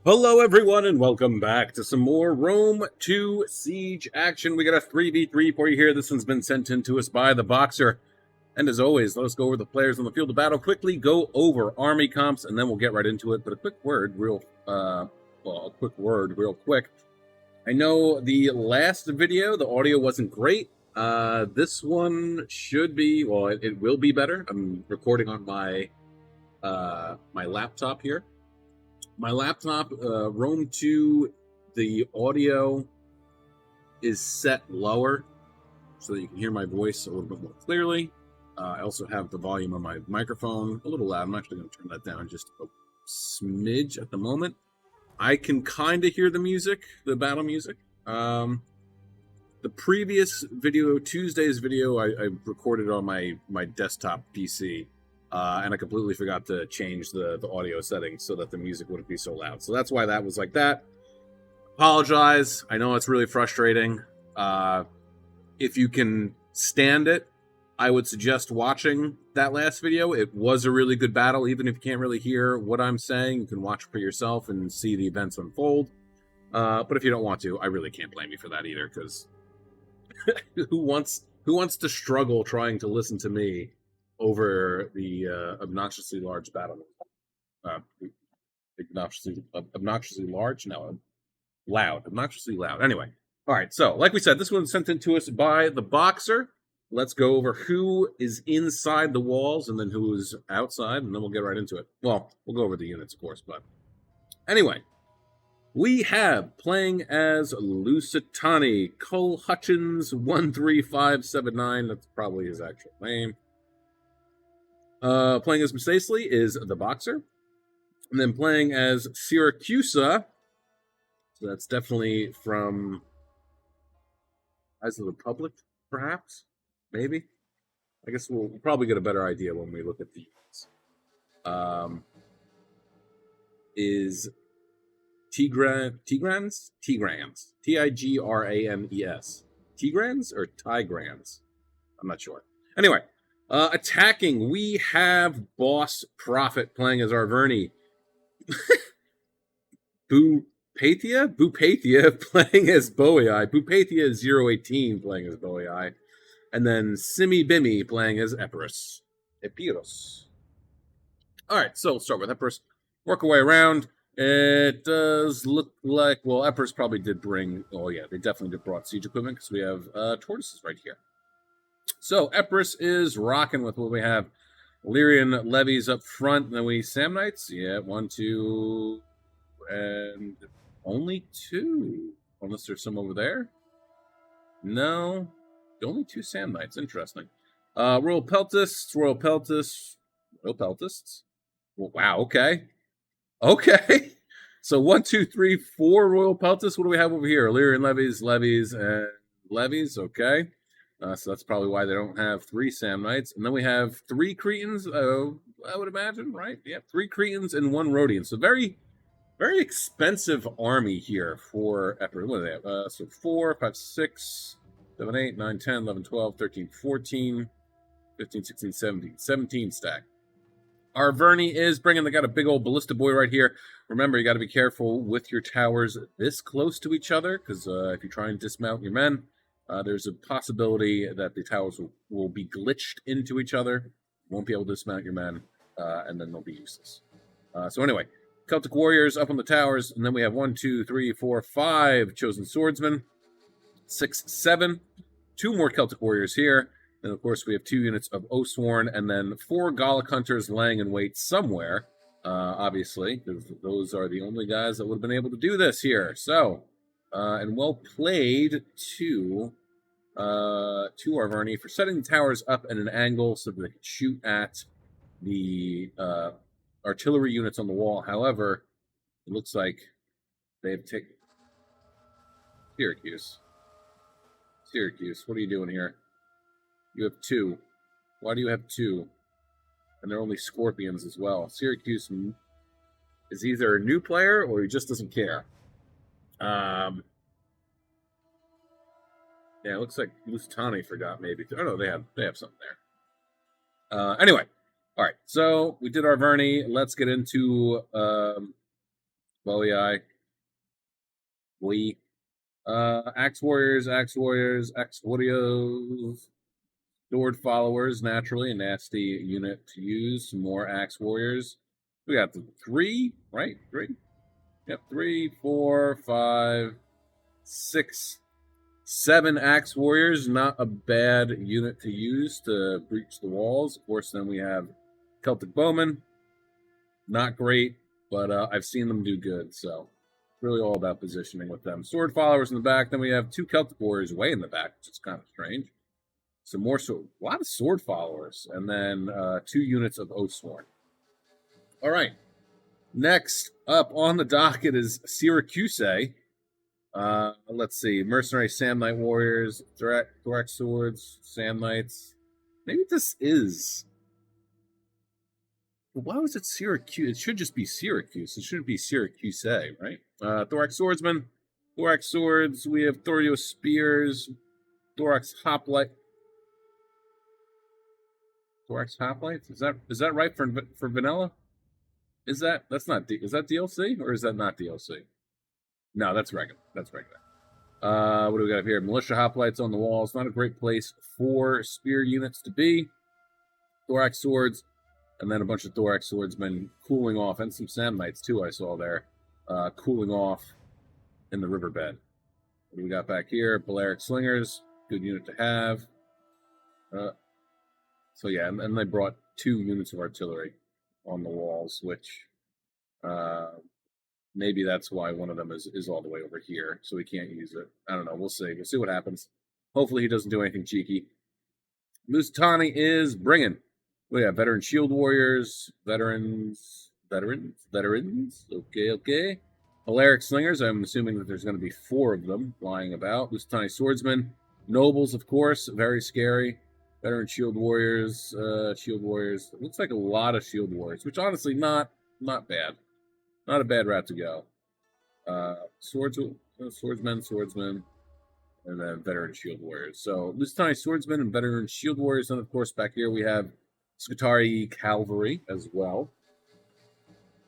Hello, everyone, and welcome back to some more Rome 2 Siege action. We got a 3v3 for you here. This one's been sent in to us by the Boxer. And as always, let us go over the players on the field of battle, quickly go over army comps, and then we'll get right into it. But a quick word, real quick. I know the last video, the audio wasn't great. This one should be, well, it will be better. I'm recording on my my laptop here. My laptop, Rome 2, the audio is set lower so that you can hear my voice a little bit more clearly. I also have the volume on my microphone a little loud. I'm actually going to turn that down just a smidge at the moment. I can kind of hear the music, the battle music. The previous video, Tuesday's video, I recorded on my desktop PC. And I completely forgot to change the audio settings so that the music wouldn't be so loud. So that's why that was like that. Apologize. I know it's really frustrating. If you can stand it, I would suggest watching that last video. It was a really good battle. Even if you can't really hear what I'm saying, you can watch for yourself and see the events unfold. But if you don't want to, I really can't blame you for that either, because who wants to struggle trying to listen to me over the obnoxiously large battle. Obnoxiously large? No, loud. Obnoxiously loud. Anyway, all right. So, like we said, this one's sent in to us by the Boxer. Let's go over who is inside the walls and then who is outside, and then we'll get right into it. Well, we'll go over the units, of course, but anyway. We have, playing as Lusitani, Cole Hutchins 13579. That's probably his actual name. Playing as Misacely is the Boxer. And then playing as Syracusa, so that's definitely from Eyes of the Republic, perhaps? Maybe? I guess we'll probably get a better idea when we look at the units. Is Tigrans? Tigranes. Tigranes. Tigrans or Tigrans? I'm not sure. Anyway, attacking, we have Boss Prophet playing as Arverni. Bupathia playing as Boei. Bupathia is 018 playing as Boei. And then Simi Bimi playing as Epirus. Alright, so we'll start with Epirus. Work our way around. It does look like, well, Epirus probably did bring, oh yeah, they definitely brought siege equipment because we have tortoises right here. So Epirus is rocking with what we have. Illyrian levies up front, and then we Samnites. Yeah, 1, 2, and only 2. Unless there's some over there. No, only 2 Samnites. Interesting. Royal Peltists. Well, wow, okay. Okay. So 1, 2, 3, 4 Royal Peltists. What do we have over here? Illyrian levies, and levies. Okay. So that's probably why they don't have 3 Samnites. And then we have 3 Cretans, I would imagine, right? Yeah, 3 Cretans and 1 Rhodian. So very, very expensive army here for Epirus. What do they have? So 4, 5, 6, 7, 8, 9, 10, 11, 12, 13, 14, 15, 16, 17. 17 stack. Arverni is bringing, they got a big old ballista boy right here. Remember, you got to be careful with your towers this close to each other, because if you try and dismount your men, there's a possibility that the towers will be glitched into each other. You won't be able to dismount your men, and then they'll be useless. So anyway, Celtic warriors up on the towers, and then we have 1, 2, 3, 4, 5 chosen swordsmen, 6, 7, 2 more Celtic warriors here. And of course, we have 2 units of Osworn, and then 4 Gallic hunters laying in wait somewhere, obviously, because those are the only guys that would have been able to do this here. So, and well played to Arverni for setting the towers up at an angle so that they could shoot at the artillery units on the wall. However, it looks like they've taken Syracuse, what are you doing here? You have 2. Why do you have 2? And they're only scorpions as well. Syracuse is either a new player or he just doesn't care. Yeah, it looks like Lusitani forgot maybe. Oh no, they have something there. Anyway, all right. So we did Arverni. Let's get into Boei, we. Axe Warriors, Axe Warriors, Axe Warriors. Sword Followers, naturally, a nasty unit to use. Some more Axe Warriors. We got the 3, right? 3? Yep, 3, 4, 5, 6, 7 Axe Warriors. Not a bad unit to use to breach the walls. Of course, then we have Celtic Bowmen. Not great, but I've seen them do good, so it's really all about positioning with them. Sword Followers in the back. Then we have 2 Celtic Warriors way in the back, which is kind of strange. Some more, so a lot of Sword Followers, and then 2 units of Oathsworn. All right. Next up on the docket is Syracuse. Let's see. Mercenary Sand Knight Warriors, Thorax Swords, Sand Knights. Maybe this is. Why was it Syracuse? It should just be Syracuse. It shouldn't be Syracuse, right? Thorax Swordsman, Thorax Swords. We have Thorio Spears, Thorax Hoplite. Thorax Hoplites? Is that right for vanilla? That's not is that DLC or is that not DLC? No, that's regular. That's regular. What do we got here? Militia Hoplites on the walls. Not a great place for spear units to be. Thorax Swords, and then a bunch of Thorax Swordsmen cooling off, and some Sand Knights too. I saw there, cooling off in the riverbed. What do we got back here? Balearic Slingers, good unit to have. So yeah, and they brought 2 units of artillery on the walls, which maybe that's why one of them is all the way over here, so we can't use it. I don't know. We'll see. We'll see what happens. Hopefully he doesn't do anything cheeky. Lusitani is bringing. We have veteran shield warriors, veterans. Okay. Balearic slingers. I'm assuming that there's going to be 4 of them flying about. Lusitani swordsmen, nobles, of course, very scary. Veteran shield warriors. It looks like a lot of shield warriors, which honestly not bad. Not a bad route to go. Swordsmen, and then veteran shield warriors. So Lusitani swordsmen and veteran shield warriors, and of course back here we have Scutari cavalry as well.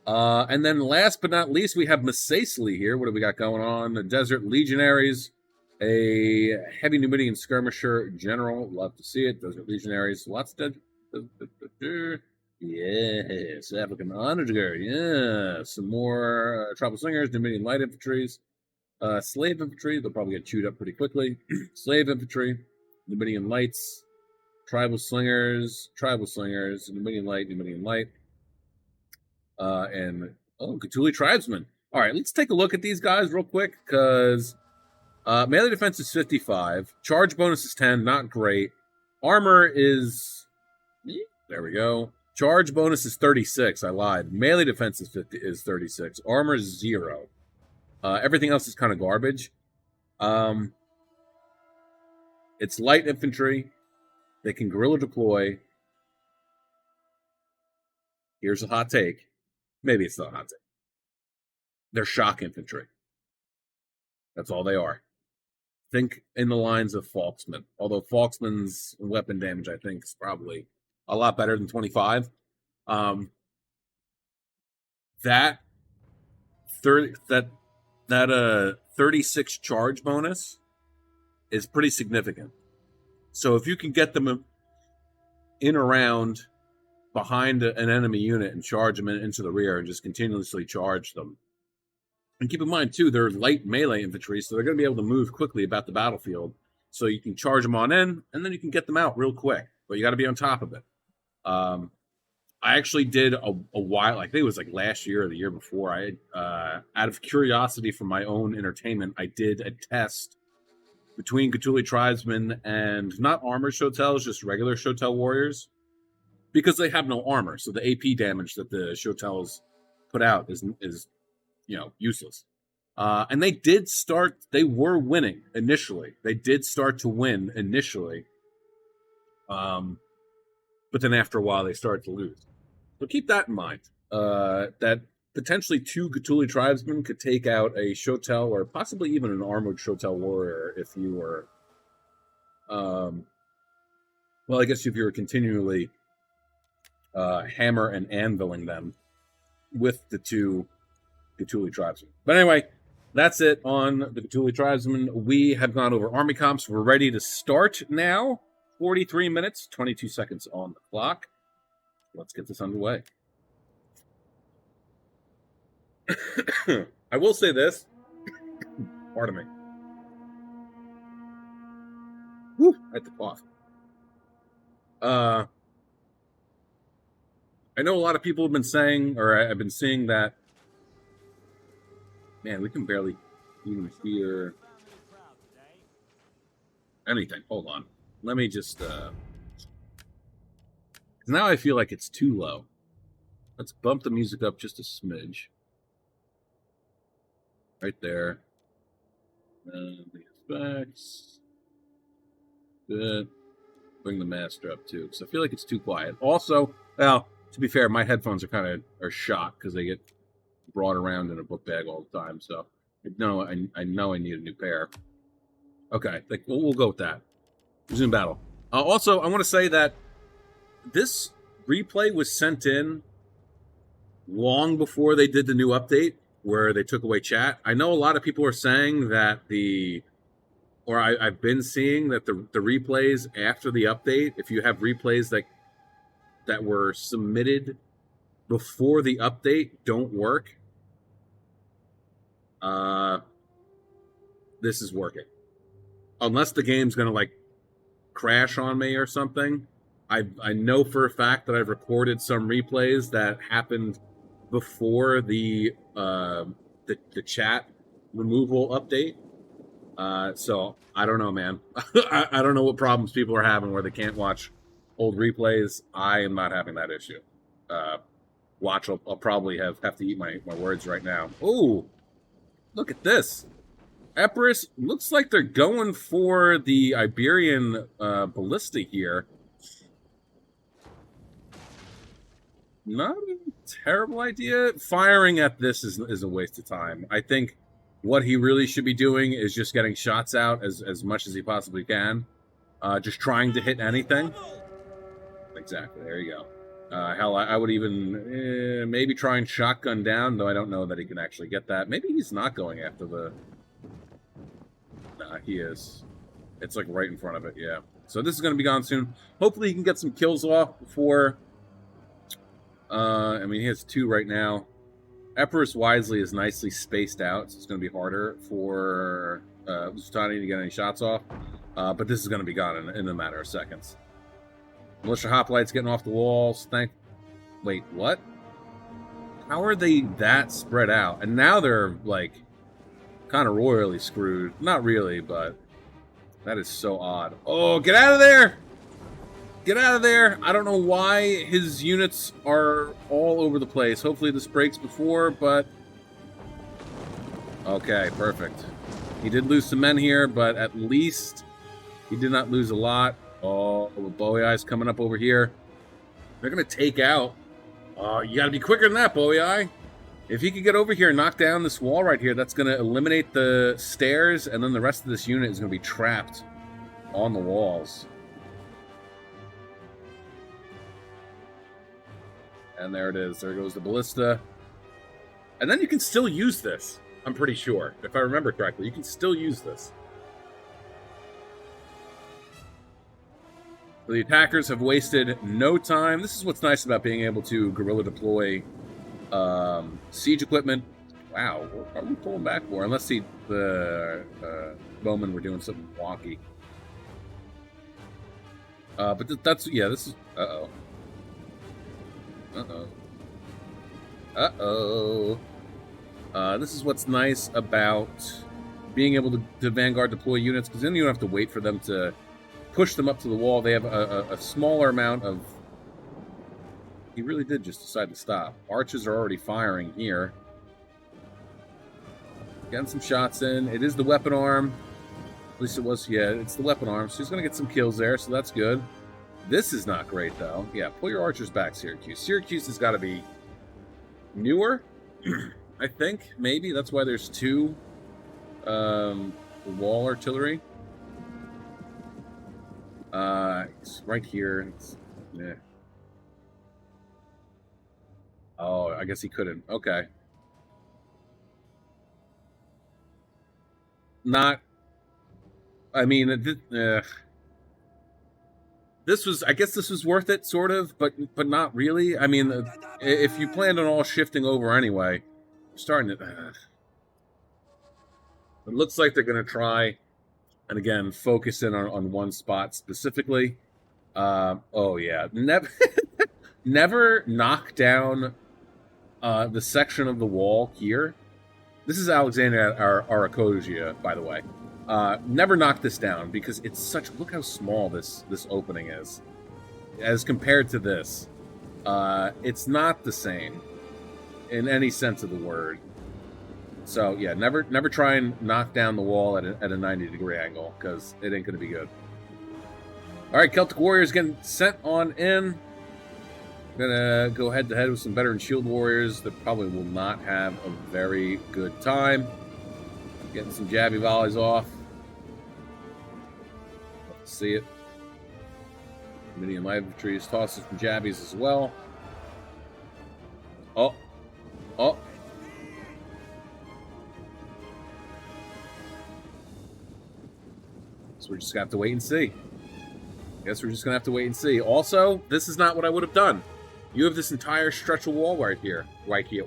And then last but not least, we have Masacely here. What do we got going on? The Desert Legionaries, a heavy Numidian skirmisher general. Love to see it. Desert Legionaries, lots of yes, African onager. Yeah, some more tribal slingers, Numidian light infantries, slave infantry. They'll probably get chewed up pretty quickly. Slave infantry, Numidian lights, tribal slingers, Numidian light, and Cthulhu tribesmen. All right, let's take a look at these guys real quick because melee defense is 55, charge bonus is 10, not great. Armor is there we go. Charge bonus is 36. I lied. Melee defense is 36. Armor is 0. Everything else is kind of garbage. It's light infantry. They can guerrilla deploy. Here's a hot take. Maybe it's not a hot take. They're shock infantry. That's all they are. Think in the lines of Falksman. Although Falksman's weapon damage, I think, is probably a lot better than 25. That 36 charge bonus is pretty significant. So if you can get them in around behind an enemy unit and charge them into the rear and just continuously charge them. And keep in mind, too, they're light melee infantry, so they're going to be able to move quickly about the battlefield. So you can charge them on in, and then you can get them out real quick. But you got to be on top of it. I actually did a while, I think it was like last year or the year before. Out of curiosity for my own entertainment, I did a test between Cthulhu tribesmen and not armored Shotels, just regular Shotel warriors, because they have no armor. So the AP damage that the Shotels put out is useless. And they were winning initially. They did start to win initially. But then after a while, they started to lose. So keep that in mind. That potentially 2 Cthulhu tribesmen could take out a Shotel or possibly even an armored Shotel warrior if you were, I guess if you were continually hammer and anviling them with the 2 Cthulhu Tribesmen. But anyway, that's it on the Cthulhu Tribesmen. We have gone over Army Comps. We're ready to start now. 43 minutes, 22 seconds on the clock. Let's get this underway. I will say this. Pardon me. Whew, I had to cough. I know a lot of people have been saying, or I've been seeing that. Man, we can barely even hear anything. Hold on. Let me just. Now I feel like it's too low. Let's bump the music up just a smidge. Right there. And the effects. Good. Bring the master up too, because I feel like it's too quiet. Also, well, to be fair, my headphones are shot because they get brought around in a book bag all the time. So I know I need a new pair. Okay, we'll go with that. Resume battle. Also, I want to say that this replay was sent in long before they did the new update where they took away chat. I know a lot of people are saying that I've been seeing that the replays after the update, if you have replays that were submitted before the update, don't work. This is working. Unless the game's going to crash on me or something. I know for a fact that I've recorded some replays that happened before the chat removal update. So I don't know, man. I don't know what problems people are having where they can't watch old replays. I am not having that issue. Watch, I'll probably have to eat my words right now. Oh, look at this. Epirus looks like they're going for the Iberian ballista here. Not a terrible idea. Firing at this is a waste of time. I think what he really should be doing is just getting shots out as much as he possibly can. Just trying to hit anything. Exactly. There you go. Hell, I would even maybe try and shotgun down, though I don't know that he can actually get that. Maybe he's not going after the... Nah, he is. It's right in front of it, yeah. So this is going to be gone soon. Hopefully he can get some kills off before... I mean, he has 2 right now. Epirus Wisely is nicely spaced out, so it's going to be harder for Lusitani to get any shots off. But this is going to be gone in a matter of seconds. Militia Hoplites getting off the walls. Wait, what? How are they that spread out? And now they're, kind of royally screwed. Not really, but that is so odd. Oh, get out of there! Get out of there! I don't know why his units are all over the place. Hopefully this breaks before, but... Okay, perfect. He did lose some men here, but at least he did not lose a lot. Oh, Bowie Eye's coming up over here. They're going to take out... you got to be quicker than that, Bowie Eye. If he could get over here and knock down this wall right here, that's going to eliminate the stairs, and then the rest of this unit is going to be trapped on the walls. And there it is. There goes the ballista. And then you can still use this, I'm pretty sure. If I remember correctly, you can still use this. The attackers have wasted no time. This is what's nice about being able to guerrilla deploy siege equipment. Wow, what are we pulling back for? Unless the bowmen were doing something wonky. But that's, yeah, this is... Uh-oh. Uh-oh. Uh-oh. This is what's nice about being able to Vanguard deploy units, because then you don't have to wait for them to push them up to the wall. They have a smaller amount of... He really did just decide to stop. Archers are already firing here. Getting some shots in. It is the weapon arm. At least it was, yeah, it's the weapon arm. So he's going to get some kills there, so that's good. This is not great, though. Yeah, pull your archers back, Syracuse. Syracuse has got to be newer, I think. Maybe. That's why there's 2 wall artillery. It's right here. Yeah. Oh, I guess he couldn't. Okay. not. I mean, this was. I guess this was worth it, sort of, but not really. I mean, if you planned on all shifting over anyway, starting to. It looks like they're going to try, and again, focus in on one spot specifically. Oh yeah, never knock down the section of the wall here. This is Alexandria Arakosia, by the way. Never knock this down because it's such. Look how small this opening is, as compared to this. It's not the same in any sense of the word. So yeah, never try and knock down the wall at a 90-degree angle because it ain't going to be good. All right, Celtic Warriors getting sent on in. Gonna go head to head with some veteran Shield Warriors that probably will not have a very good time. Getting some jabby volleys off. Let's see it. Minion Light Infantry tosses some jabbies as well. Oh. So we're just gonna have to wait and see. Guess we're just gonna have to wait and see. Also, this is not what I would have done. You have this entire stretch of wall right here. Right here.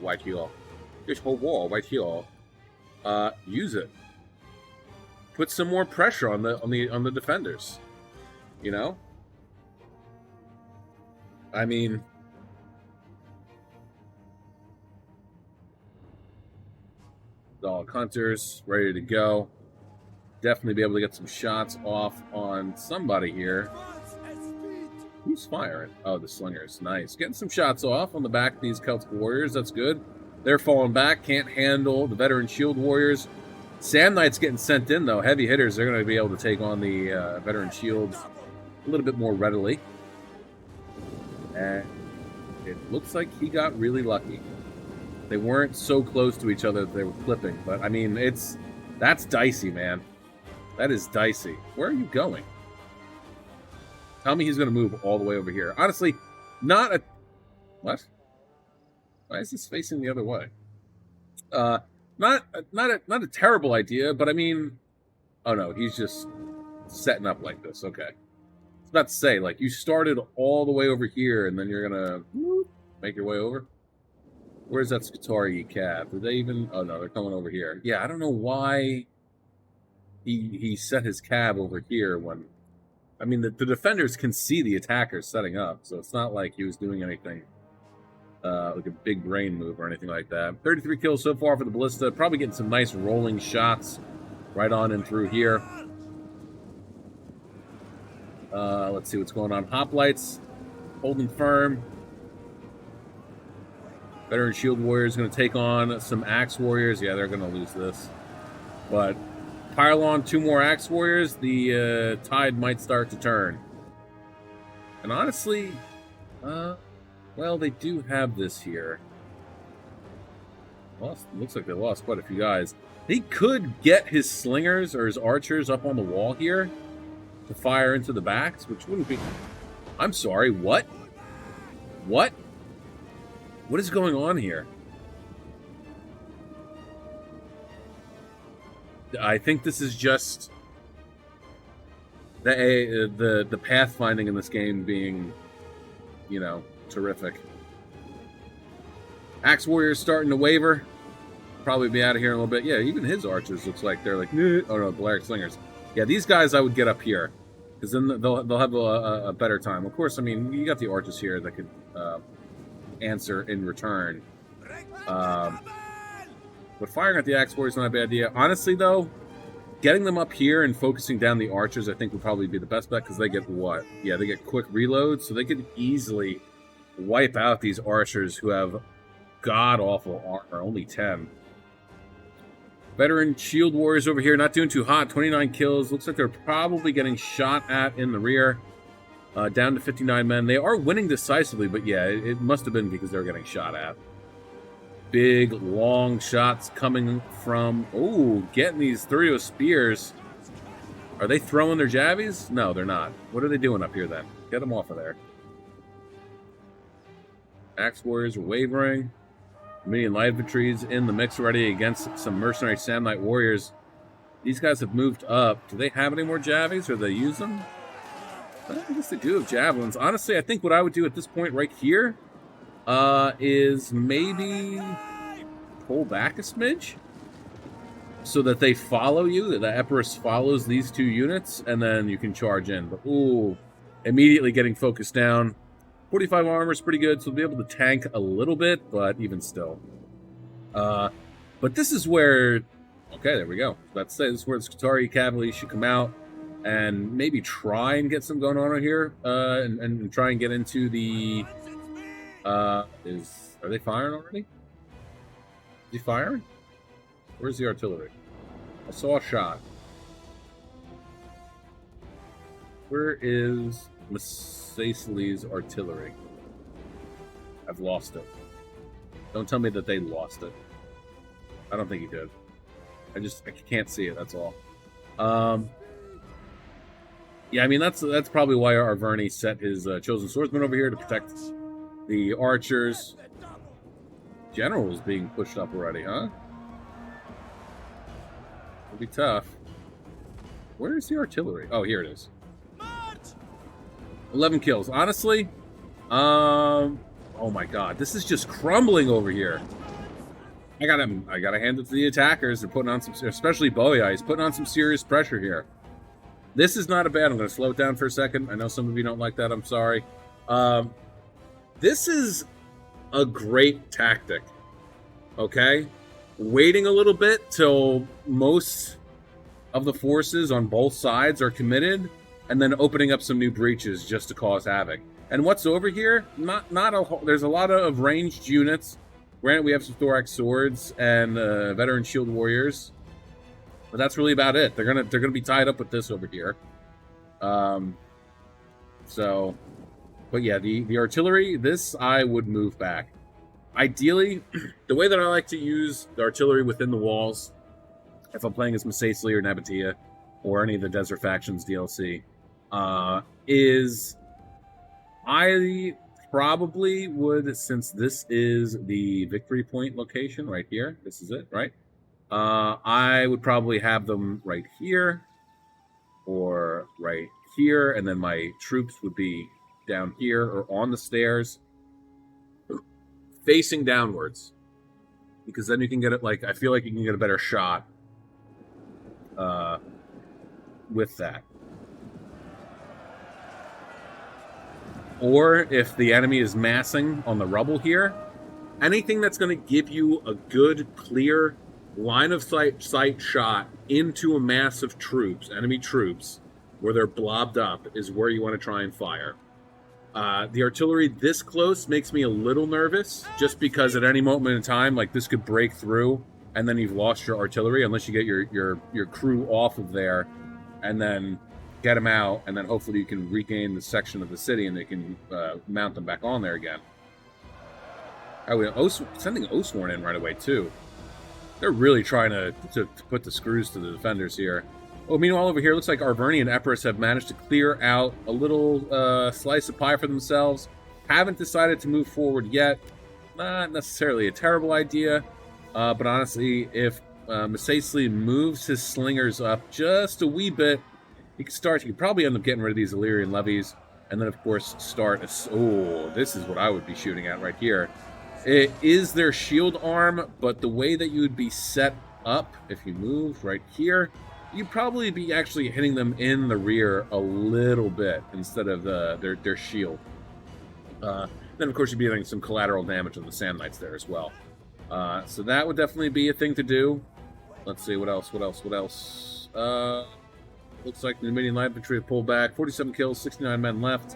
This whole wall right here. Use it. Put some more pressure on the defenders. You know? I mean, dog hunters ready to go. Definitely be able to get some shots off on somebody here. Who's firing? Oh, the slingers. Nice. Getting some shots off on the back of these Celtic Warriors. That's good. They're falling back. Can't handle the veteran Shield Warriors. Sand Knights getting sent in, though. Heavy hitters. They're going to be able to take on the veteran Shields a little bit more readily. And it looks like he got really lucky. They weren't so close to each other that they were clipping. But, I mean, that's dicey, man. That is dicey. Where are you going? Tell me he's going to move all the way over here. Honestly, not a... What? Why is this facing the other way? Not a terrible idea, but I mean... Oh, no, he's just setting up like this. Okay. I was about to say, like, you started all the way over here, and then you're going to make your way over? Where's that Skitarii cab? Did they even... Oh, no, they're coming over here. Yeah, I don't know why he set his cab over here when... I mean, the defenders can see the attackers setting up, so it's not like he was doing anything like a big brain move or anything like that. 33 kills so far for the Ballista. Probably getting some nice rolling shots right on and through here. Let's see what's going on. Hoplites holding firm. Veteran Shield Warriors going to take on some Axe Warriors. Yeah, they're going to lose this. But... pile on 2 more Axe Warriors, the tide might start to turn. And honestly, well, they do have this here. Looks like they lost quite a few guys. He could get his slingers or his archers up on the wall here to fire into the backs, which wouldn't be... I'm sorry, what? What? What is going on here? I think this is just the pathfinding in this game being, you know, terrific. Axe Warriors starting to waver. Probably be out of here in a little bit. Yeah, even his archers looks like they're like, oh no, Galaric Slingers. Yeah, these guys I would get up here because then they'll have a better time. Of course, I mean, you got the archers here that could answer in return. But firing at the Axe Warriors is not a bad idea. Honestly, though, getting them up here and focusing down the archers, I think, would probably be the best bet because they get what? Yeah, they get quick reloads, so they could easily wipe out these archers who have god-awful armor, only 10. Veteran Shield Warriors over here, not doing too hot, 29 kills. Looks like they're probably getting shot at in the rear. Down to 59 men. They are winning decisively, but yeah, it must have been because they were getting shot at. Big, long shots coming from... Oh, getting these Thurio spears. Are they throwing their jabbies? No, they're not. What are they doing up here, then? Get them off of there. Axe Warriors are wavering. Minion Light Infantry's in the mix already against some mercenary Sand Knight Warriors. These guys have moved up. Do they have any more javies, or do they use them? I guess they do have javelins. Honestly, I think what I would do at this point right here is maybe pull back a smidge so that they follow you, that the Epirus follows these two units, and then you can charge in. But, ooh, immediately getting focused down. 45 armor is pretty good, so we'll be able to tank a little bit, but even still. But this is where... Okay, there we go. Let's say this is where the Skitarii cavalry should come out and maybe try and get some going on here, and try and get into the... Are they firing already? Is he firing? Where's the artillery? I saw a shot. Where is Masacely's artillery? I've lost it. Don't tell me that they lost it. I don't think he did. I can't see it, that's all. Yeah, I mean, that's probably why Arverni set his chosen swordsman over here to protect the archers. General is being pushed up already, huh? It'll be tough. Where is the artillery? Oh, here it is. 11 kills. Honestly, oh my god, this is just crumbling over here. I gotta hand it to the attackers. They're putting on some, especially Boya. He's putting on some serious pressure here. This is not a bad. I'm going to slow it down for a second. I know some of you don't like that. I'm sorry. This is a great tactic. Okay, waiting a little bit till most of the forces on both sides are committed, and then opening up some new breaches just to cause havoc. And what's over here? There's a lot of ranged units. Granted, we have some thorax swords and veteran shield warriors, but that's really about it. They're gonna be tied up with this over here. So, but yeah, the artillery. This I would move back. Ideally, the way that I like to use the artillery within the walls, if I'm playing as Masacely or Nabatea or any of the Desert Factions DLC, is I probably would, since this is the victory point location right here, this is it, right? I would probably have them right here or right here, and then my troops would be down here or on the stairs facing downwards, because then you can get it, like, I feel like you can get a better shot with that. Or if the enemy is massing on the rubble here, anything that's going to give you a good, clear line of sight shot into a mass of troops, enemy troops, where they're blobbed up, is where you want to try and fire. The artillery this close makes me a little nervous, just because at any moment in time, like, this could break through, and then you've lost your artillery, unless you get your crew off of there, and then get them out, and then hopefully you can regain the section of the city, and they can mount them back on there again. Sending Osworn in right away, too. They're really trying to put the screws to the defenders here. Oh, meanwhile, over here, looks like Arverni and Epirus have managed to clear out a little slice of pie for themselves. Haven't decided to move forward yet. Not necessarily a terrible idea, but honestly, if Masacely moves his slingers up just a wee bit, he could probably end up getting rid of these Illyrian levies, and then, of course, start oh, this is what I would be shooting at right here. It is their shield arm, but the way that you would be set up, if you move right here, you'd probably be actually hitting them in the rear a little bit instead of their shield. Then, of course, you'd be getting some collateral damage on the Sand Knights there as well. So that would definitely be a thing to do. Let's see, what else? Looks like the Numidian light infantry have pulled back. 47 kills, 69 men left.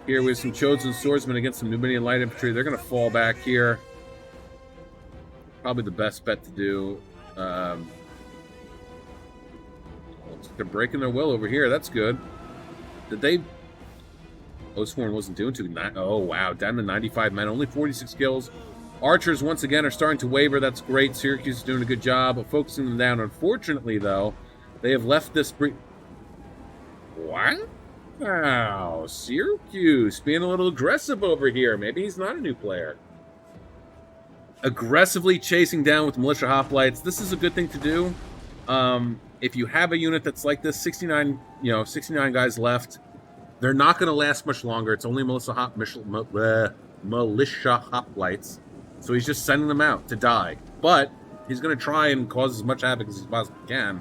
Here we have some chosen swordsmen against some Numidian light infantry. They're going to fall back here. Probably the best bet to do. They're breaking their will over here. That's good. Did they... Osworn wasn't doing too... Oh, wow. Down to 95 men. Only 46 kills. Archers, once again, are starting to waver. That's great. Syracuse is doing a good job of focusing them down. Unfortunately, though, they have left this... What? Wow. Syracuse being a little aggressive over here. Maybe he's not a new player. Aggressively chasing down with militia hoplites. This is a good thing to do. If you have a unit that's like this, 69, 69 guys left, they're not going to last much longer. It's only militia hoplites, so he's just sending them out to die. But he's going to try and cause as much havoc as he possibly can,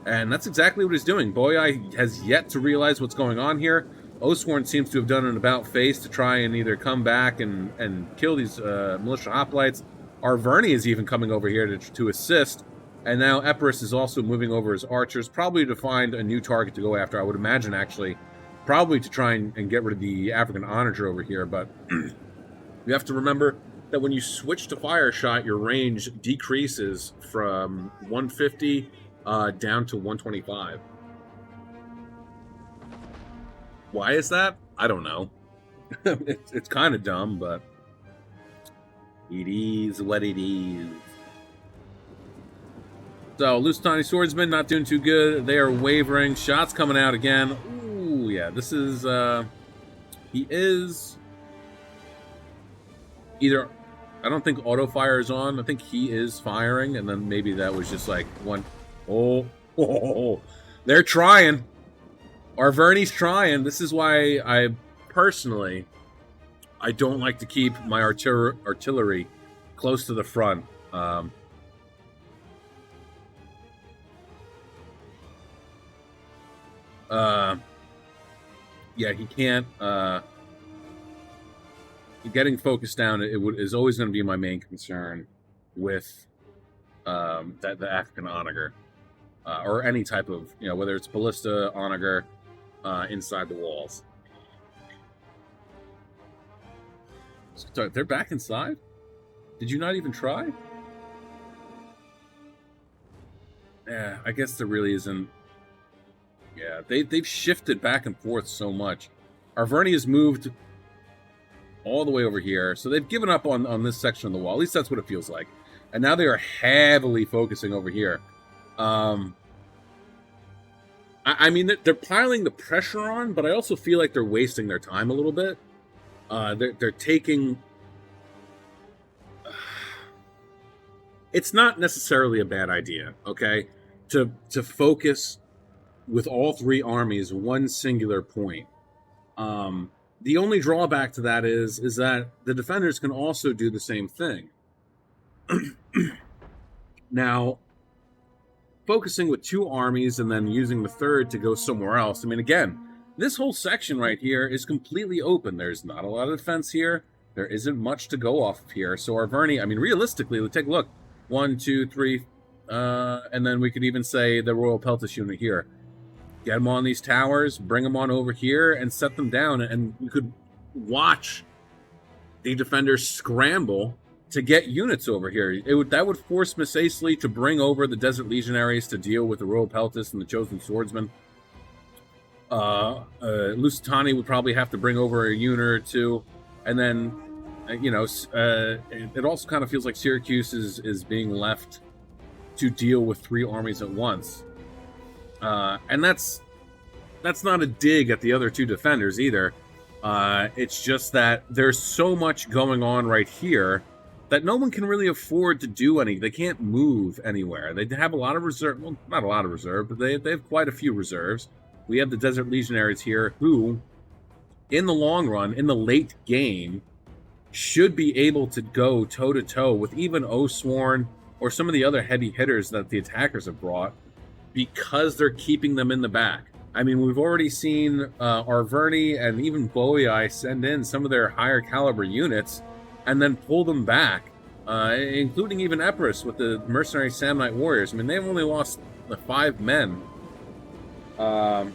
and that's exactly what he's doing. Boyai has yet to realize what's going on here. Osworn seems to have done an about-face to try and either come back and kill these militia hoplites. Arverni is even coming over here to assist, and now Epirus is also moving over his archers, probably to find a new target to go after, I would imagine, actually. Probably to try and get rid of the African onager over here, but you have to remember that when you switch to fire shot, your range decreases from 150 down to 125. Why is that? I don't know. It's kind of dumb, but it is what it is. So, Lusitani Swordsman not doing too good. They are wavering. Shots coming out again. Ooh, yeah, this is, he is either, I don't think auto fire is on. I think he is firing, and then maybe that was just like one. Oh, they're trying. Arverni's trying. This is why I personally, I don't like to keep my artillery close to the front. Yeah, he can't. Getting focused down is always going to be my main concern with the African onager, or any type of, whether it's ballista onager inside the walls. So they're back inside? Did you not even try? Yeah, I guess there really isn't. Yeah, they've shifted back and forth so much. Arverni has moved all the way over here, so they've given up on this section of the wall. At least that's what it feels like. And now they are heavily focusing over here. I mean, they're piling the pressure on, but I also feel like they're wasting their time a little bit. They're taking... It's not necessarily a bad idea, okay? To focus with all three armies one singular point. The only drawback to that is that the defenders can also do the same thing. Now, focusing with two armies and then using the third to go somewhere else. I mean, again, this whole section right here is completely open. There's not a lot of defense here. There isn't much to go off of here. So Arverni, I mean, realistically, let's take a look. 1, 2, 3, and then we could even say the Royal Peltis unit here. Get them on these towers, bring them on over here, and set them down. And you could watch the defenders scramble to get units over here. That would force Miss Aisley to bring over the Desert Legionaries to deal with the Royal Peltis and the Chosen Swordsman. Lusitani would probably have to bring over a unit or two. And then, it also kind of feels like Syracuse is being left to deal with three armies at once. And that's not a dig at the other two defenders either. It's just that there's so much going on right here that no one can really afford to do anything. They can't move anywhere. They have a lot of reserve. Well, not a lot of reserve, but they have quite a few reserves. We have the Desert Legionaries here who, in the long run, in the late game, should be able to go toe-to-toe with even Osworn or some of the other heavy hitters that the attackers have brought, because they're keeping them in the back. I mean, we've already seen Arverni and even Boyai send in some of their higher caliber units and then pull them back, including even Epirus with the mercenary Samnite warriors. I mean, they've only lost 5 men. Yeah.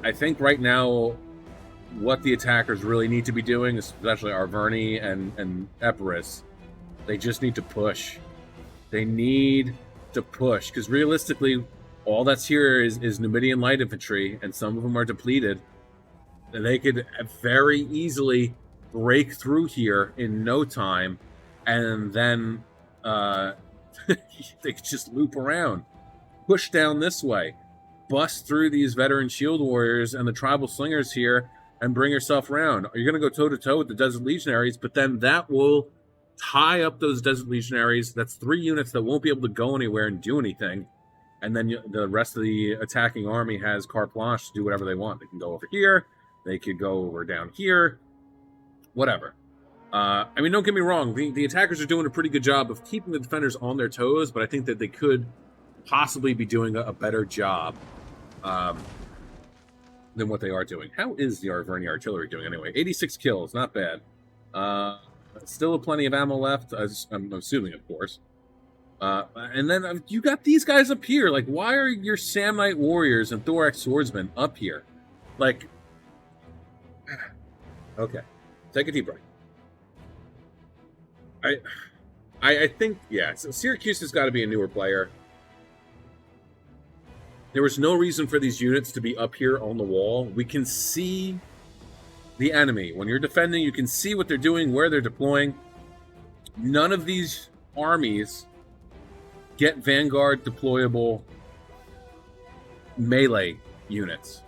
I think right now what the attackers really need to be doing, especially Arverni and Epirus, they just need to push. They need to push, because realistically, all that's here is Numidian light infantry, and some of them are depleted. And they could very easily break through here in no time, and then they could just loop around, push down this way, bust through these veteran shield warriors and the tribal slingers here, and bring yourself around. You're going to go toe-to-toe with the Desert Legionaries, but then that will tie up those Desert Legionaries. That's 3 units that won't be able to go anywhere and do anything. And then the rest of the attacking army has carte blanche to do whatever they want. They can go over here. They could go over down here. Whatever. I mean, don't get me wrong. The attackers are doing a pretty good job of keeping the defenders on their toes, but I think that they could possibly be doing a better job than what they are doing. How is the Arverni artillery doing anyway? 86 kills, not bad. Still plenty of ammo left, I'm assuming, of course. And then you got these guys up here. Like, why are your Samnite warriors and Thorax swordsmen up here? Like, okay, take a deep breath. I think, yeah, so Syracuse has got to be a newer player. There was no reason for these units to be up here on the wall. We can see the enemy. When you're defending, you can see what they're doing, where they're deploying. None of these armies get Vanguard deployable melee units.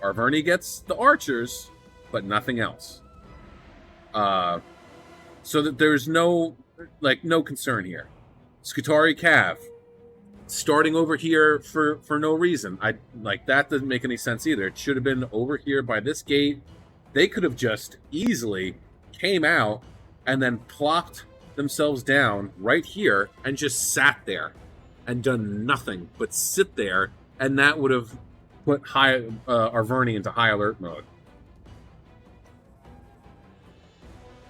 Arverni gets the archers, but nothing else. So that there's no concern here. Scutari Cav starting over here for no reason. That doesn't make any sense either. It should have been over here by this gate. They could have just easily came out and then plopped themselves down right here and just sat there and done nothing but sit there, and that would have put Arverni into high alert mode.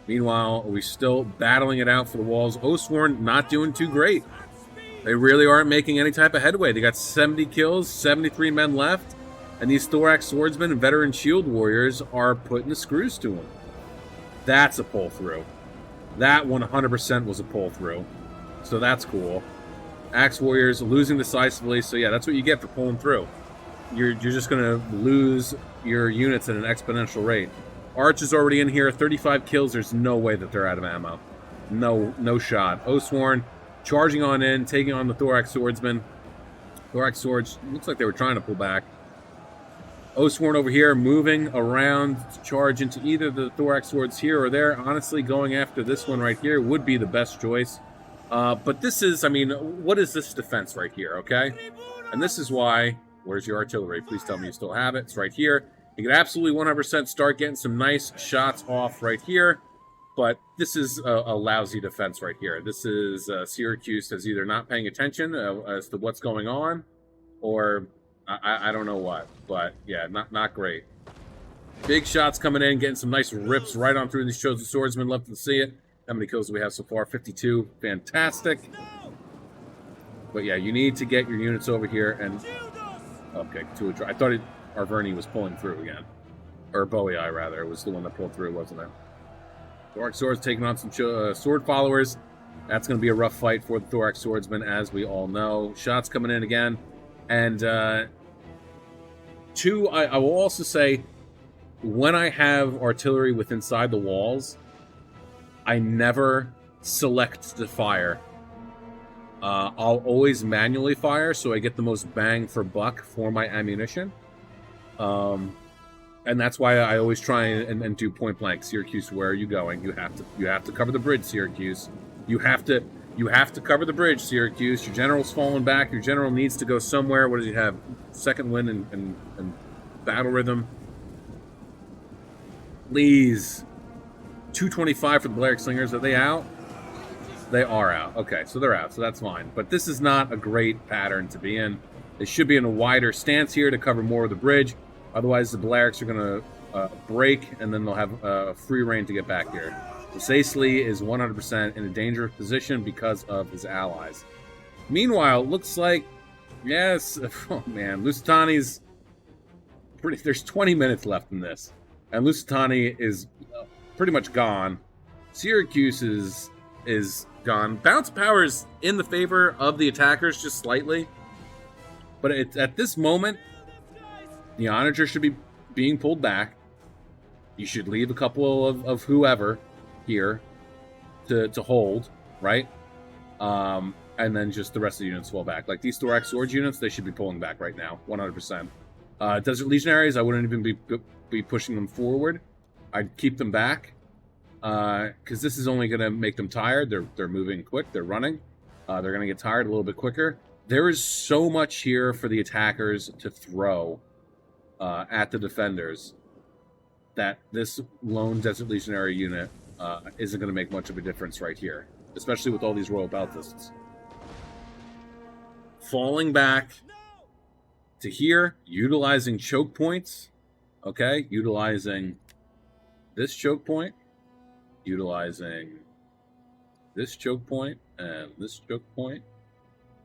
Meanwhile, we're still battling it out for the walls. Oathsworn not doing too great. They really aren't making any type of headway. They got 70 kills, 73 men left, and these Thorax swordsmen and veteran shield warriors are putting the screws to them. That's a pull through. That 100% was a pull through. So that's cool. Axe warriors losing decisively. So yeah, that's what you get for pulling through. You're just going to lose your units at an exponential rate. Arch is already in here. 35 kills. There's no way that they're out of ammo. No shot. Oathsworn charging on in, taking on the Thorax swordsman. Thorax swords looks like they were trying to pull back. Oathsworn over here moving around to charge into either the Thorax swords here or there. Honestly, going after this one right here would be the best choice. But this is, I mean, what is this defense right here, okay? And this is why, where's your artillery? Please tell me you still have it. It's right here. You can absolutely 100% start getting some nice shots off right here. But this is a lousy defense right here. This is Syracuse is either not paying attention as to what's going on, or I don't know what. But yeah, not great. Big shots coming in, getting some nice rips right on through these chosen swordsmen. Love to see it. How many kills do we have so far? 52. Fantastic. But yeah, you need to get your units over here and... Okay, to a try. I thought Arverni was pulling through again. Or Bowie, rather. It was the one that pulled through, wasn't it? Thorax Swords taking on some sword followers. That's going to be a rough fight for the Thorax Swordsman, as we all know. Shots coming in again. And two, I will also say, when I have artillery with inside the walls, I never select to fire. I'll always manually fire, so I get the most bang for buck for my ammunition. And that's why I always try and do point blank. Syracuse, where are you going? You have to cover the bridge, Syracuse. You have to cover the bridge, Syracuse. Your general's falling back. Your general needs to go somewhere. What does he have? Second wind and battle rhythm. Please. 225 for the Balearic Slingers. Are they out? They are out. Okay, so they're out. So that's fine. But this is not a great pattern to be in. They should be in a wider stance here to cover more of the bridge. Otherwise, the Balearics are going to break, and then they'll have free reign to get back here. Saisley is 100% in a dangerous position because of his allies. Meanwhile, looks like, yes, oh man, Lusitani's pretty. There's 20 minutes left in this, and Lusitani is pretty much gone. Syracuse is gone. Bounce power is in the favor of the attackers just slightly, but at this moment, the Onager should be being pulled back. You should leave a couple of whoever here to hold, right? And then just the rest of the units fall back. Like these Thorax Swords units, they should be pulling back right now, 100%. Desert Legionaries, I wouldn't even be be pushing them forward. I'd keep them back because this is only going to make them tired. They're moving quick. They're running. They're going to get tired a little bit quicker. There is so much here for the attackers to throw at the defenders that this lone Desert Legionary unit isn't going to make much of a difference right here, especially with all these Royal Peltists. Falling back to here, utilizing choke points, okay? Utilizing this choke point, utilizing this choke point, and this choke point,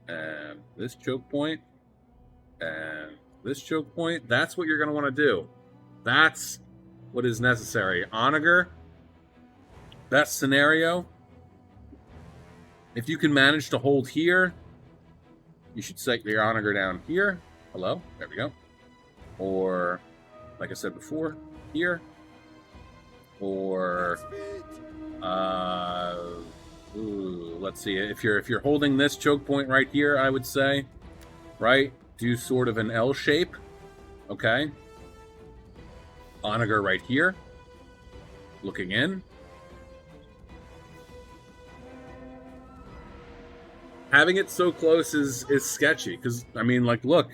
and this choke point, and this choke point. That's what you're going to want to do. That's what is necessary. Onager, best scenario, if you can manage to hold here, you should set your Onager down here. Hello, there we go. Or, like I said before, here. Or, let's see. If you're holding this choke point right here, I would say, right, do sort of an L shape. Okay. Onager right here, looking in. Having it so close is sketchy because, I mean, like, look,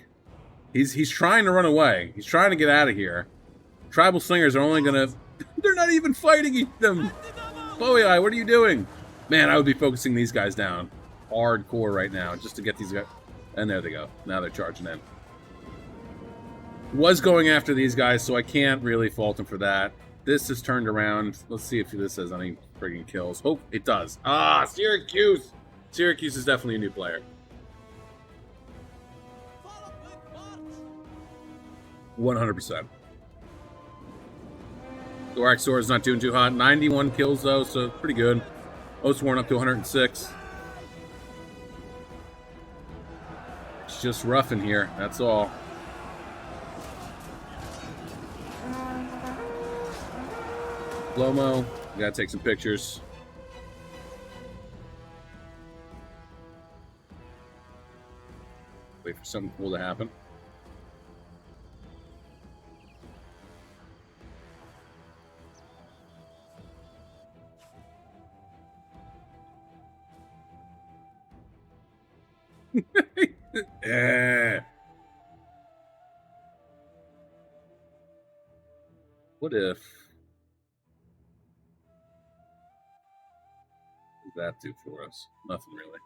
he's trying to run away. He's trying to get out of here. Tribal Slingers are only gonna. They're not even fighting them. Bowie, what are you doing? Man, I would be focusing these guys down hardcore right now just to get these guys. And there they go. Now they're charging in. Was going after these guys, so I can't really fault him for that. This is turned around. Let's see if this has any friggin' kills. Hope it does. Ah, Syracuse! Syracuse is definitely a new player. 100%. Ivysaur is not doing too hot. 91 kills, though, so pretty good. Oathsworn up to 106. It's just rough in here, that's all. Slow-mo. Gotta take some pictures. Wait for something cool to happen. What if... What does that do for us? Nothing really.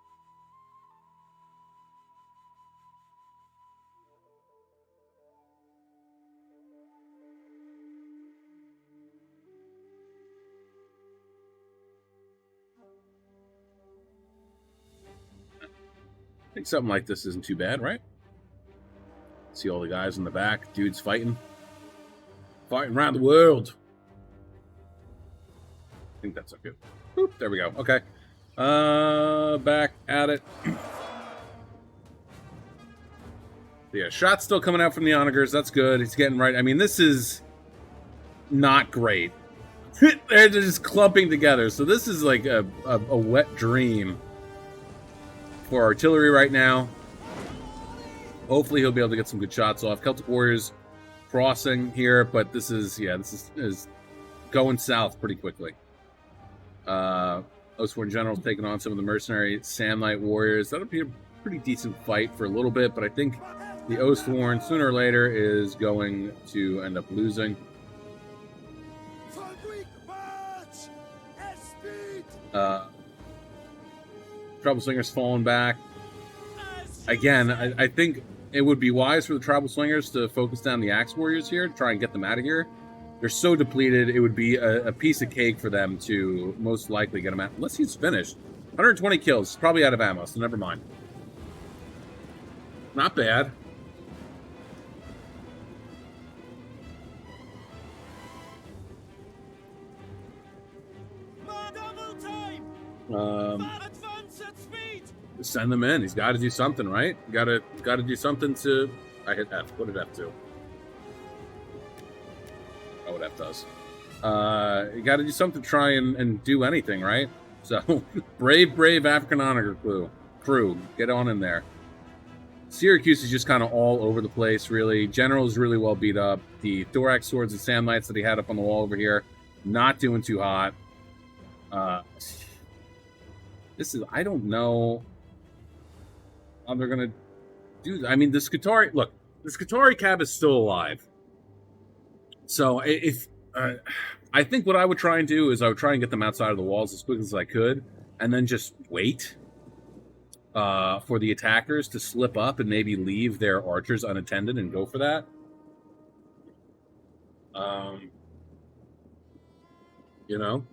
I think something like this isn't too bad, right? See all the guys in the back. Dudes fighting. Fighting around the world. I think that's okay. Boop, there we go. Okay. Back at it. Yeah, shots still coming out from the Onagers. That's good. He's getting right. I mean, this is not great. They're just clumping together. So this is like a wet dream for artillery right now. Hopefully he'll be able to get some good shots off. Celtic Warriors crossing here, but this is going south pretty quickly. Oathsworn General's taking on some of the mercenary Samnite Warriors. That'll be a pretty decent fight for a little bit, but I think the Oathsworn sooner or later is going to end up losing. Tribal Slingers falling back. Again, I think it would be wise for the Tribal Slingers to focus down the Axe Warriors here, to try and get them out of here. They're so depleted, it would be a piece of cake for them to most likely get them out. Unless he's finished. 120 kills. Probably out of ammo, so never mind. Not bad. Send them in. He's got to do something, right? Got to do something to. I hit F. What did F do? Oh, what F does? You got to do something to try and do anything, right? So, brave African Onager crew, get on in there. Syracuse is just kind of all over the place, really. General is really well beat up. The Thorax Swords and Sand Knights that he had up on the wall over here, not doing too hot. This is, I don't know how they're going to do that. I mean, the Skitarii, look, the Skitarii cab is still alive. So if I think what I would try and do is I would try and get them outside of the walls as quick as I could, and then just wait for the attackers to slip up and maybe leave their archers unattended and go for that. You know?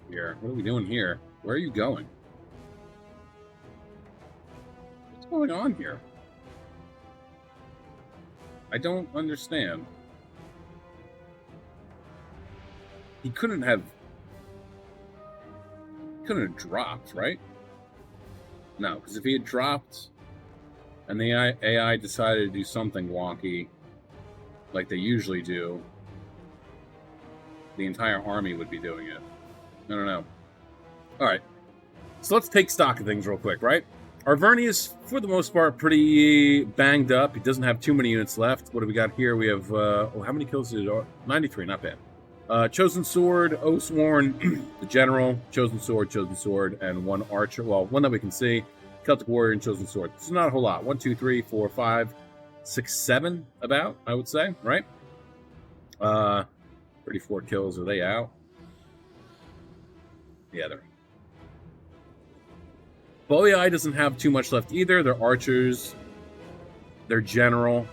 Here, what are we doing here? Where are you going? What's going on here? I don't understand. He couldn't have dropped, right? No, because if he had dropped and the AI decided to do something wonky like they usually do, the entire army would be doing it. I don't know. All right. So let's take stock of things real quick, right? Arverni is, for the most part, pretty banged up. He doesn't have too many units left. What do we got here? We have, how many kills did it? 93, not bad. Chosen Sword, Oathsworn, the General, Chosen Sword, and one Archer. Well, one that we can see. Celtic Warrior and Chosen Sword. This is not a whole lot. 1, 2, 3, 4, 5, 6, 7, about, I would say, right? 34 kills. Are they out? Yeah, they're. Boei doesn't have too much left either. They're archers. They're general.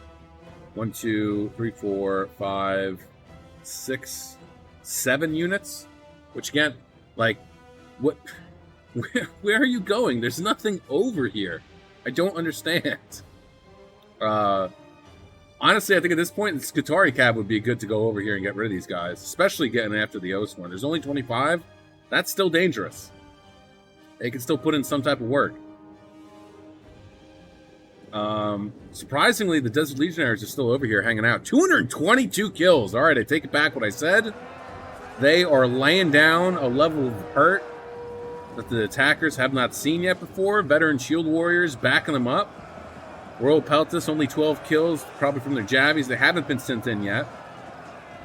1, 2, 3, 4, 5, 6, 7 units. Which again, like, what? Where are you going? There's nothing over here. I don't understand. Honestly, I think at this point, the Skitarii cab would be good to go over here and get rid of these guys, especially getting after the Oathsworn. There's only 25. That's still dangerous. They can still put in some type of work. Surprisingly, the Desert Legionaries are still over here hanging out. 222 kills. All right, I take it back what I said. They are laying down a level of hurt that the attackers have not seen yet before. Veteran Shield Warriors backing them up. Royal Peltis, only 12 kills, probably from their jabbies. They haven't been sent in yet.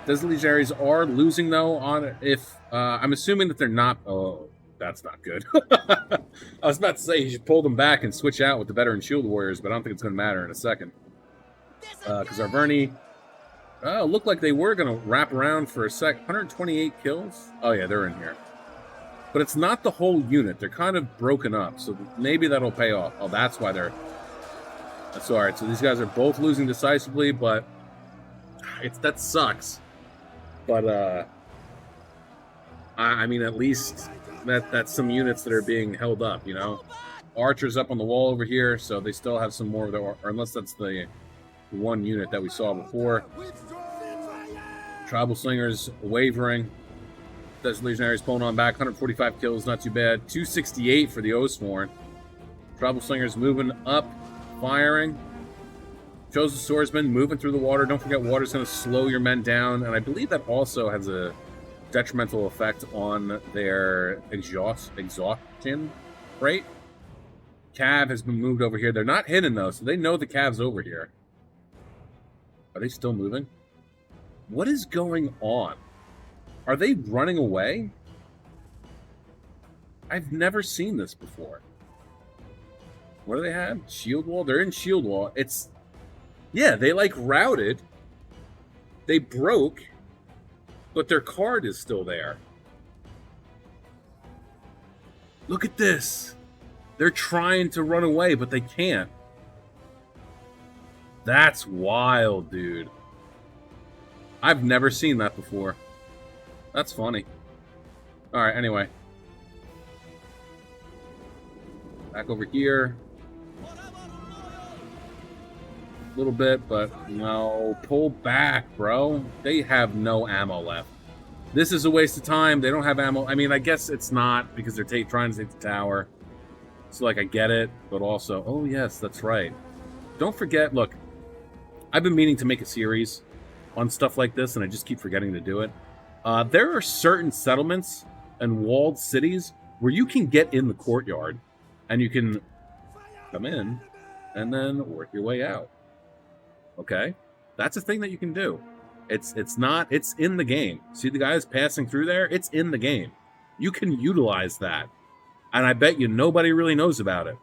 Desert Legionaries are losing, though, on if... I'm assuming that they're not... Oh, that's not good. I was about to say you should pull them back and switch out with the Veteran Shield Warriors, but I don't think it's going to matter in a second. Because Arverni... looked like they were going to wrap around for a sec. 128 kills? Oh, yeah, they're in here. But it's not the whole unit. They're kind of broken up, so maybe that'll pay off. Oh, that's why they're... That's all right. So these guys are both losing decisively, but that sucks. But I mean, at least that's some units that are being held up. You know, Archer's up on the wall over here, so they still have some more of their. Or unless that's the one unit that we saw before. Tribal Slingers wavering. Desert Legionaries pulling on back. 145 kills, not too bad. 268 for the Oathsworn. Tribal Slingers moving up. Firing. Chosen Swordsman moving through the water. Don't forget, water's going to slow your men down, and I believe that also has a detrimental effect on their exhaustion rate. Cav has been moved over here. They're not hidden, though, so they know the Cav's over here. Are they still moving? What is going on? Are they running away? I've never seen this before. What do they have? Shield wall? They're in shield wall. It's... Yeah, they, like, routed. They broke. But their card is still there. Look at this. They're trying to run away, but they can't. That's wild, dude. I've never seen that before. That's funny. Alright, anyway. Back over here. little bit, but no. Pull back, bro. They have no ammo left. This is a waste of time. They don't have ammo. I mean, I guess it's not because they're trying to take the tower. So, like, I get it, but also, oh, yes, that's right. Don't forget, look, I've been meaning to make a series on stuff like this, and I just keep forgetting to do it. There are certain settlements and walled cities where you can get in the courtyard, and you can come in and then work your way out. Okay? That's a thing that you can do. It's in the game. See the guys passing through there? It's in the game. You can utilize that. And I bet you nobody really knows about it.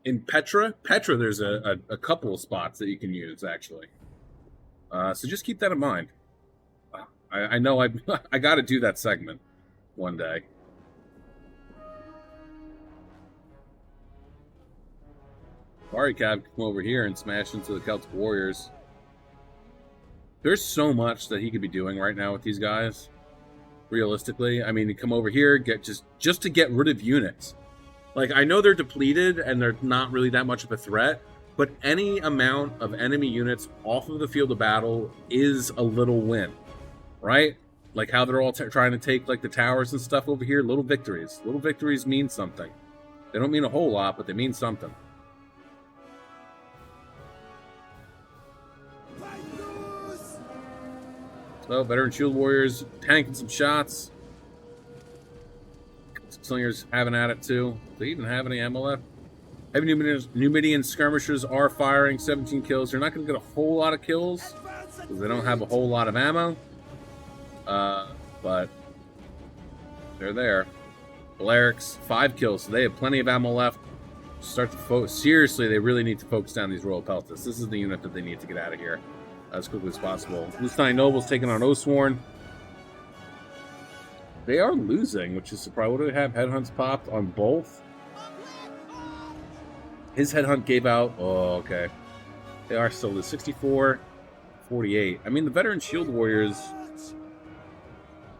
In Petra, there's a couple of spots that you can use, actually. So just keep that in mind. I know I got to do that segment one day. Cab come over here and smash into the Celtic Warriors. There's so much that he could be doing right now with these guys. Realistically, I mean, you come over here, get just to get rid of units. Like, I know they're depleted and they're not really that much of a threat, but any amount of enemy units off of the field of battle is a little win, right? Like how they're all trying to take like the towers and stuff over here. Little victories. Little victories mean something. They don't mean a whole lot, but they mean something. So, veteran shield warriors tanking some shots. Slingers having at it too. Do they even have any ammo left? Heavy Numidian skirmishers are firing 17 kills. They're not going to get a whole lot of kills because they don't have a whole lot of ammo. But they're there. Balearics, 5 kills. So they have plenty of ammo left. Start to focus. Seriously, they really need to focus down these Royal Peltists. This is the unit that they need to get out of here as quickly as possible. Lucine Nobles taking on Oathsworn. They are losing, which is surprising. What do they have? Headhunts popped on both. His headhunt gave out. Oh, okay. They are still the 64, 48. I mean, the veteran shield warriors.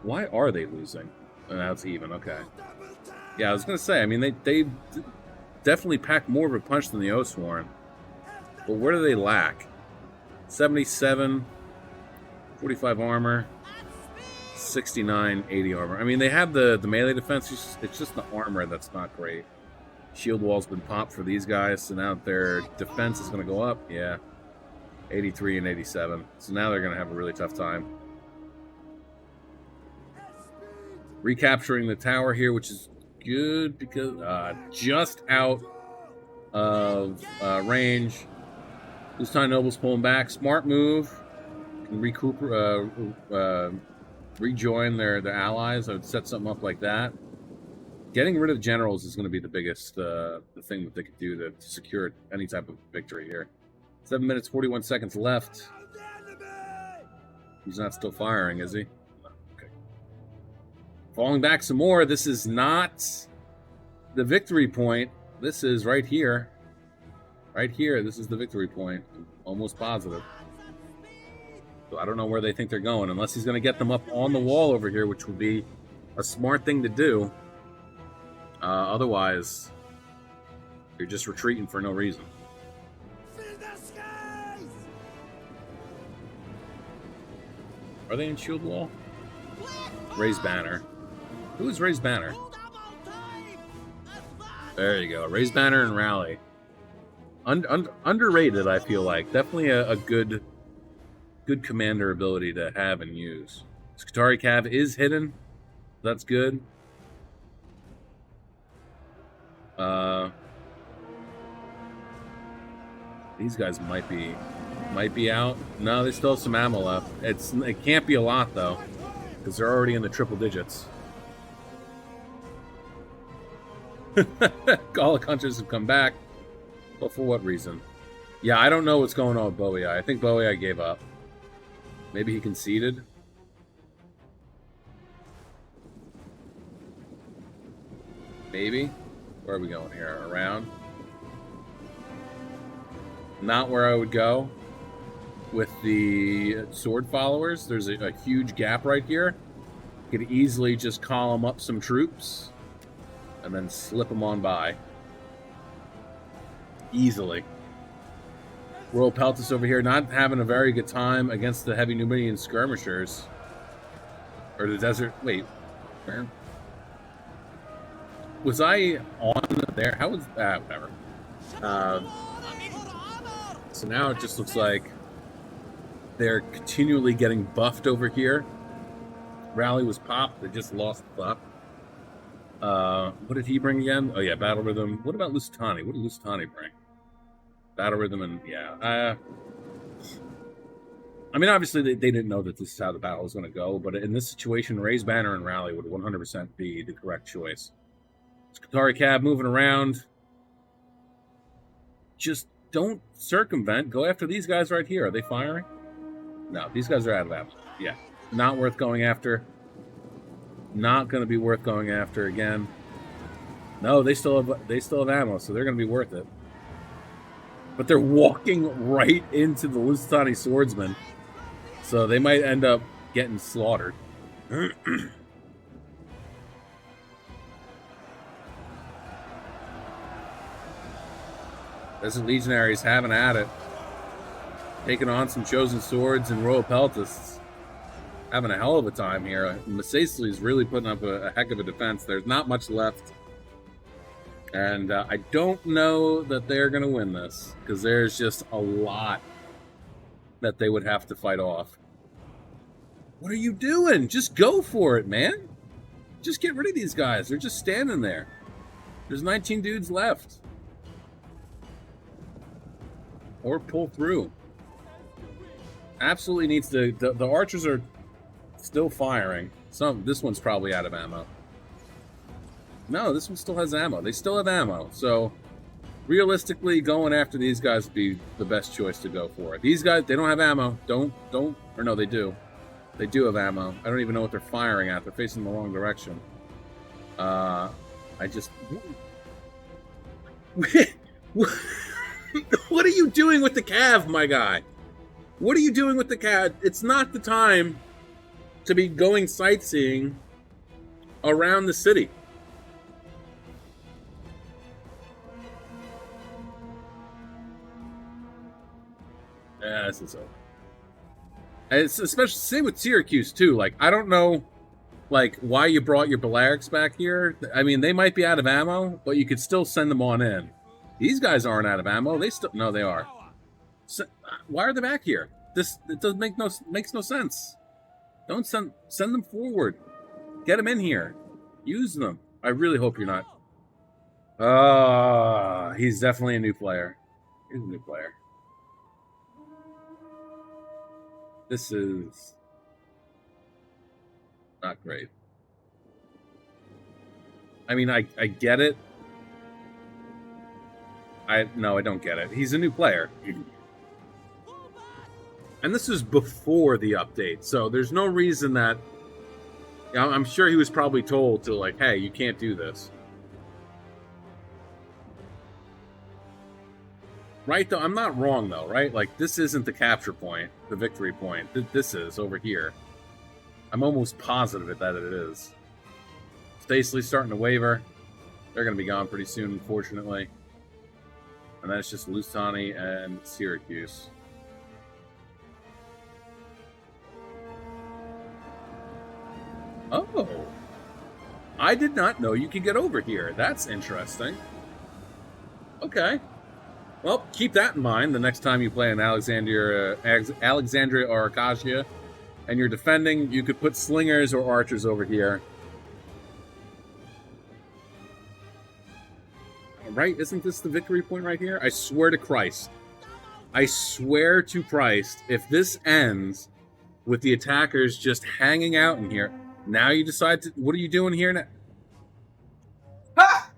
Why are they losing? Oh, now it's even. Okay. Yeah, I was gonna say. I mean, they definitely pack more of a punch than the Oathsworn. But where do they lack? 77, 45 armor. 69, 80 armor. I mean, they have the melee defense. It's just the armor that's not great. Shield wall's been popped for these guys, so now their defense is going to go up. Yeah, 83 and 87. So now they're going to have a really tough time. Recapturing the tower here, which is good because just out of range. Lucine Nobles pulling back. Smart move. Can recuperate. Rejoin their allies. I would set something up like that. Getting rid of generals is going to be the biggest the thing that they could do to secure any type of victory here. 7 minutes, 41 seconds left. He's not still firing, is he? No. Okay. Falling back some more. This is not the victory point. This is right here. Right here. This is the victory point. I'm almost positive. So I don't know where they think they're going, unless he's going to get them up on the wall over here, which would be a smart thing to do. Otherwise, you're just retreating for no reason. Are they in shield wall? Raise banner. Who is raise banner? There you go. Raise banner and rally. Underrated, I feel like. Definitely a good commander ability to have and use. Skitari Cav is hidden. That's good. These guys might be out. No, they still have some ammo left. It can't be a lot though, because they're already in the triple digits. Gallic hunters have come back, but for what reason? Yeah, I don't know what's going on with Bowie. I think Bowie gave up. Maybe he conceded. Maybe. Where are we going here? Around? Not where I would go with the sword followers. There's a huge gap right here. Could easily just column up some troops and then slip them on by. Easily. Royal Peltus over here not having a very good time against the heavy Numidian skirmishers. Or the desert. Wait. Where? Was I on there? How was that? Whatever. So now it just looks like they're continually getting buffed over here. Rally was popped. They just lost the buff. What did he bring again? Oh, yeah, Battle Rhythm. What about Lusitani? What did Lusitani bring? Battle Rhythm and, yeah. I mean, obviously, they didn't know that this is how the battle was going to go, but in this situation, Raise Banner and Rally would 100% be the correct choice. Skitari Cab moving around. Just don't circumvent. Go after these guys right here. Are they firing? No, these guys are out of ammo. Yeah, not worth going after. Not going to be worth going after again. No, they still have ammo, so they're going to be worth it. But they're walking right into the Lusitani swordsman, so they might end up getting slaughtered. Desert Legionaries having at it. Taking on some Chosen Swords and Royal Peltists. Having a hell of a time here. Masacely is really putting up a heck of a defense. There's not much left. And I don't know that they're going to win this, because there's just a lot that they would have to fight off. What are you doing? Just go for it, man. Just get rid of these guys. They're just standing there. There's 19 dudes left. Or pull through. Absolutely needs to... The archers are still firing. This one's probably out of ammo. No, this one still has ammo. They still have ammo. So, realistically, going after these guys would be the best choice to go for. These guys, they don't have ammo. Or no, they do. They do have ammo. I don't even know what they're firing at. They're facing the wrong direction. I just... What are you doing with the cav, my guy? What are you doing with the cav? It's not the time to be going sightseeing around the city. Yeah, this is over. And it's especially same with Syracuse too. Like, I don't know, like, why you brought your Balearics back here. I mean, they might be out of ammo, but you could still send them on in. These guys aren't out of ammo. No, they are. So, why are they back here? It doesn't makes no sense. Don't send them forward. Get them in here. Use them. I really hope you're not. He's definitely a new player. He's a new player. This is not great. I mean, I get it. No, I don't get it. He's a new player. And this is before the update, so there's no reason that... I'm sure he was probably told to, like, hey, you can't do this. Right, though? I'm not wrong, though, right? Like, this isn't the capture point, the victory point. This is over here. I'm almost positive that it is. Stacely's starting to waver. They're going to be gone pretty soon, unfortunately. And then it's just Lusitani and Syracuse. Oh. I did not know you could get over here. That's interesting. Okay. Well, keep that in mind the next time you play in Alexandria or Acacia, and you're defending, you could put slingers or archers over here. Right? Isn't this the victory point right here? I swear to Christ. I swear to Christ, if this ends with the attackers just hanging out in here, now you decide to... What are you doing here now? Ha!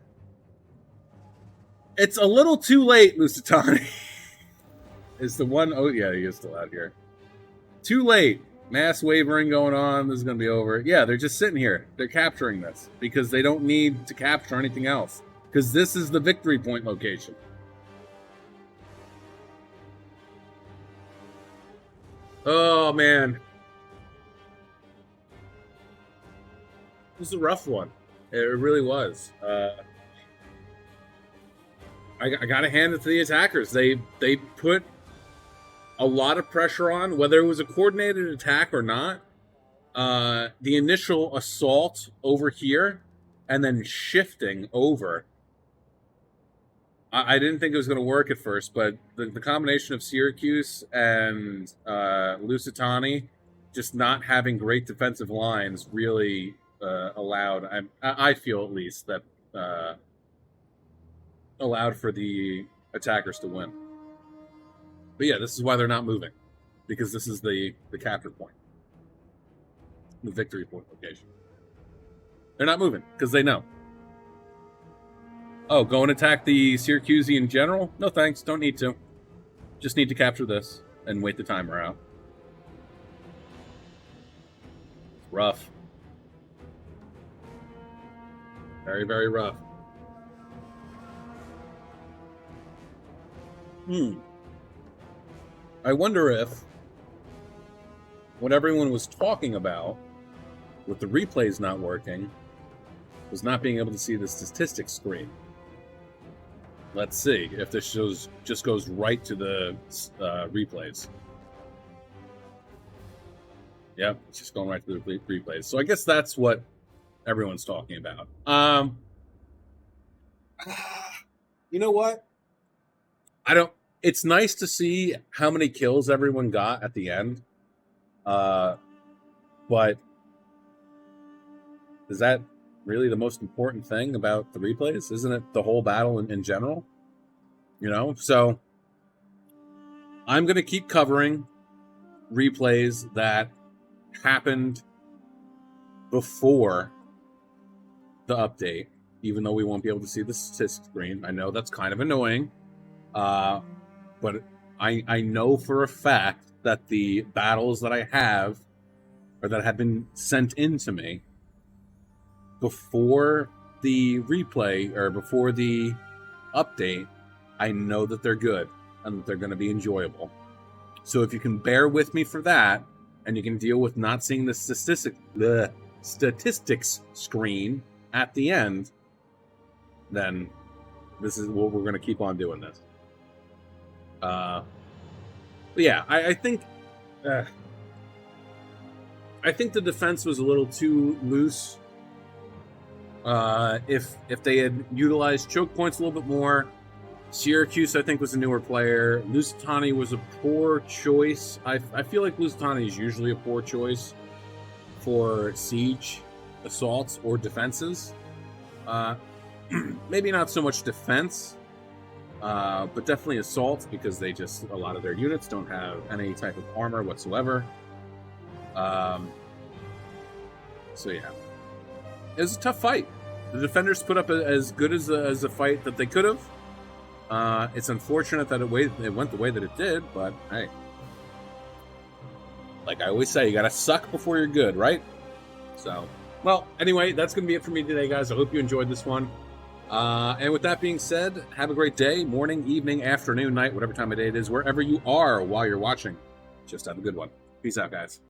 It's a little too late, Lusitani. Is the one... Oh, yeah, he is still out here. Too late. Mass wavering going on. This is going to be over. Yeah, they're just sitting here. They're capturing this because they don't need to capture anything else. Because this is the victory point location. Oh, man. This was a rough one. It really was. I got to hand it to the attackers. They put a lot of pressure on, whether it was a coordinated attack or not. The initial assault over here and then shifting over. I didn't think it was going to work at first, but the combination of Syracuse and Lusitani just not having great defensive lines really allowed, I feel at least, that allowed for the attackers to win. But yeah, this is why they're not moving, because this is the capture point, the victory point location. They're not moving because they know. Oh, go and attack the Syracusean general? No thanks, don't need to. Just need to capture this and wait the timer out. It's rough. Very, very rough. I wonder if what everyone was talking about with the replays not working was not being able to see the statistics screen. Let's see if this just goes right to the replays. Yep, it's just going right to the replays. So I guess that's what everyone's talking about. You know what? It's nice to see how many kills everyone got at the end. But is that really the most important thing about the replays? Isn't it the whole battle in general? You know, so I'm going to keep covering replays that happened before the update, even though we won't be able to see the statistics screen. I know that's kind of annoying, but I know for a fact that the battles that I have, or that have been sent in to me before the replay or before the update, I know that they're good and that they're going to be enjoyable. So if you can bear with me for that, and you can deal with not seeing the statistics screen at the end, then this is what we're going to keep on doing this. But yeah, I think the defense was a little too loose. If they had utilized choke points a little bit more. Syracuse, I think, was a newer player. Lusitani was a poor choice. I feel like Lusitani is usually a poor choice for siege, assaults, or defenses. Maybe not so much defense, but definitely assaults, because a lot of their units don't have any type of armor whatsoever. So yeah, it was a tough fight. The defenders put up as good as a fight that they could have. It's unfortunate that it went the way that it did, but hey, like I always say, you gotta suck before you're good, right? So, well, anyway, that's gonna be it for me today, guys. I hope you enjoyed this one. And with that being said, have a great day, morning, evening, afternoon, night, whatever time of day it is, wherever you are while you're watching. Just have a good one. Peace out, guys.